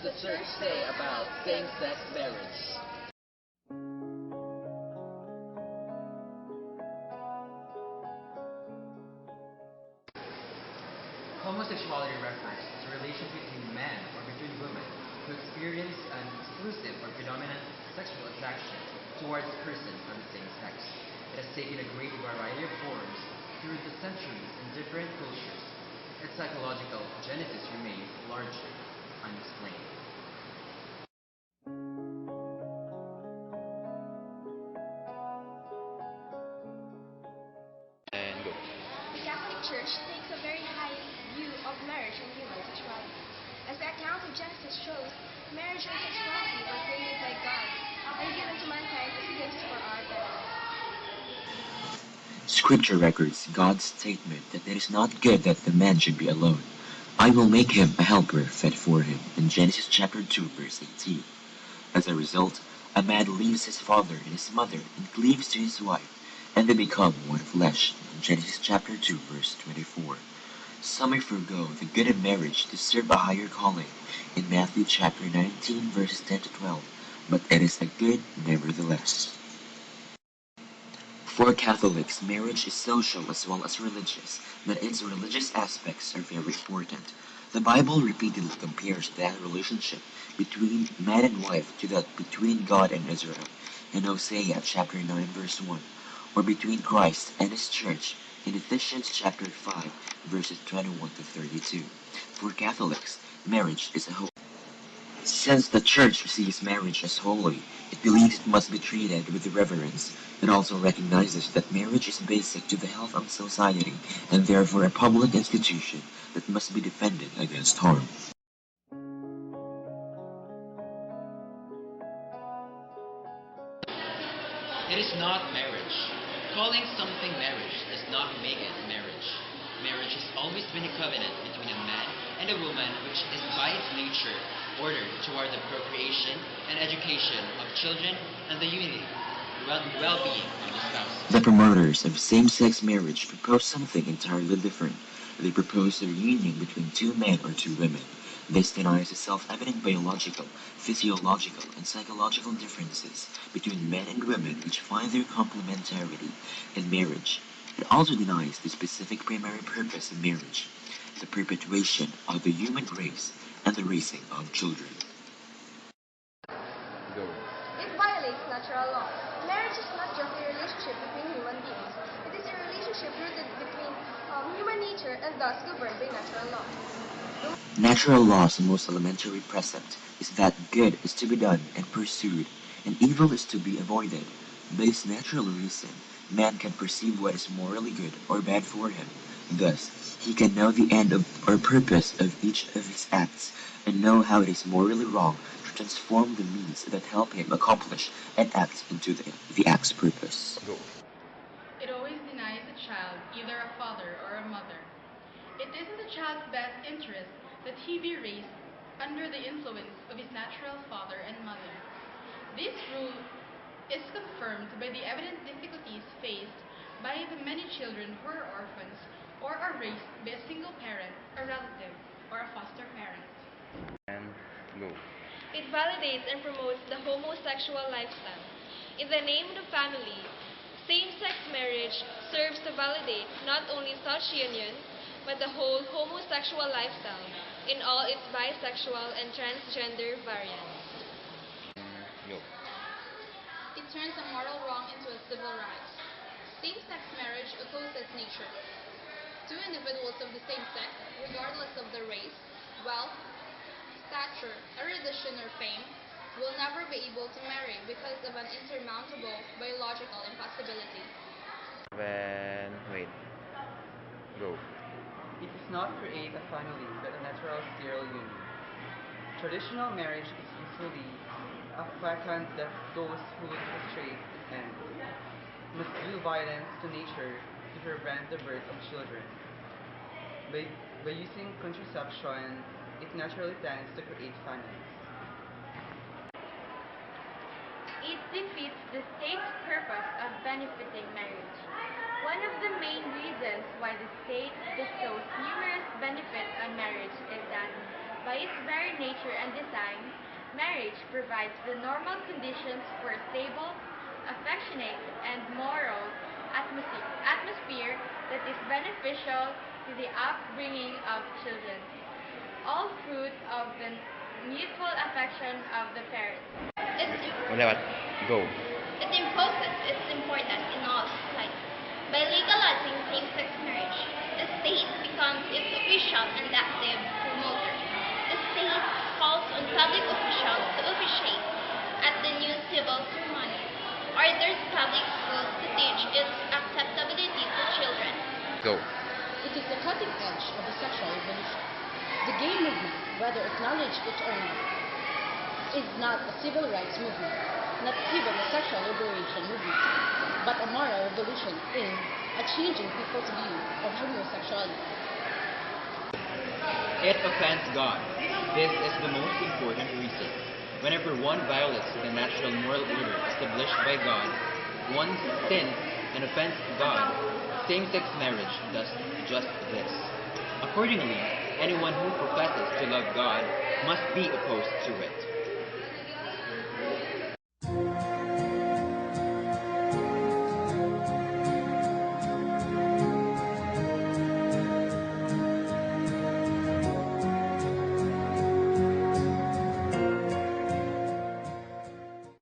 the church say about same-sex marriage? Homosexuality refers to relations between men or between women who experience an exclusive or predominant sexual attraction towards persons of the same sex. It has taken a great variety of forms through the centuries in different cultures. Its psychological genesis remains largely unexplained. And go. The Catholic Church takes a very high view of marriage and human sexuality. As the account of Genesis shows, marriage and sexuality were created by God and given to mankind as gifts for our benefit. Scripture records God's statement that it is not good that the man should be alone. I will make him a helper fit for him in Genesis chapter 2 verse 18. As a result, a man leaves his father and his mother and cleaves to his wife, and they become one flesh in Genesis chapter 2 verse 24. Some may forego the good of marriage to serve a higher calling in Matthew chapter 19 verses 10 to 12, but it is a good nevertheless. For Catholics, marriage is social as well as religious, but its religious aspects are very important. The Bible repeatedly compares that relationship between man and wife to that between God and Israel in Hosea chapter 9 verse 1, or between Christ and his church in Ephesians chapter 5 verses 21 to 32. For Catholics, marriage is a holy. Since the Church sees marriage as holy, it believes it must be treated with reverence. It also recognizes that marriage is basic to the health of society and therefore a public institution that must be defended against harm. It is not marriage. Calling something marriage does not make it marriage. Marriage has always been a covenant between a man and a woman which is by its nature ordered toward the procreation and education of children and the unity and well-being of the spouse. The promoters of same-sex marriage propose something entirely different. They propose a union between two men or two women. This denies the self-evident biological, physiological, and psychological differences between men and women which find their complementarity in marriage. It also denies the specific primary purpose of marriage, the perpetuation of the human race and the raising of children. Go. It violates natural law. Marriage is not just a relationship between human beings. It is a relationship rooted between human nature and thus governed by natural law. Natural law's most elementary precept is that good is to be done and pursued, and evil is to be avoided. By his natural reason, man can perceive what is morally good or bad for him. Thus, he can know the end of or purpose of each of his acts, and know how it is morally wrong to transform the means that help him accomplish an act into the act's purpose. Go. It always denies a child either a father or a mother. It is in the child's best interest that he be raised under the influence of his natural father and mother. This rule is confirmed by the evident difficulties faced by the many children who are orphans or are raised by a single parent, a relative, or a foster parent. And go. It validates and promotes the homosexual lifestyle. In the name of the family, same-sex marriage serves to validate not only such union, but the whole homosexual lifestyle in all its bisexual and transgender variants. Go. It turns a moral wrong into a civil right. Same-sex marriage opposes nature. Two individuals of the same sex, regardless of their race, wealth, stature, erudition, or fame, will never be able to marry because of an insurmountable biological impossibility. Wait. Go. It does not create a family but a natural sterile union. Traditional marriage is usually a vacant that those who would frustrate and must do violence to nature to prevent the birth of children. By using contraception, it naturally tends to create families. It defeats the state's purpose of benefiting marriage. One of the main reasons why the state bestows numerous benefits on marriage is that By its very nature and design, marriage provides the normal conditions for a stable, affectionate, and moral atmosphere that is beneficial to the upbringing of children, all fruit of the mutual affection of the parents. Dapat. Go. It imposes its importance in all societies. By legalizing same-sex marriage, the state becomes its official and active promoter. The state calls on public officials to officiate at the new civil ceremony, orders public schools to teach its acceptability to children. Go. It is the cutting edge of the sexual revolution. The gay movement, whether acknowledged it or not, is not a civil rights movement, not even a sexual liberation movement, but a moral revolution aimed at changing people's view of homosexuality. It offends God. This is the most important reason. Whenever one violates the natural moral order established by God, one sins and offends God. Same-sex marriage does just this. Accordingly, anyone who professes to love God must be opposed to it.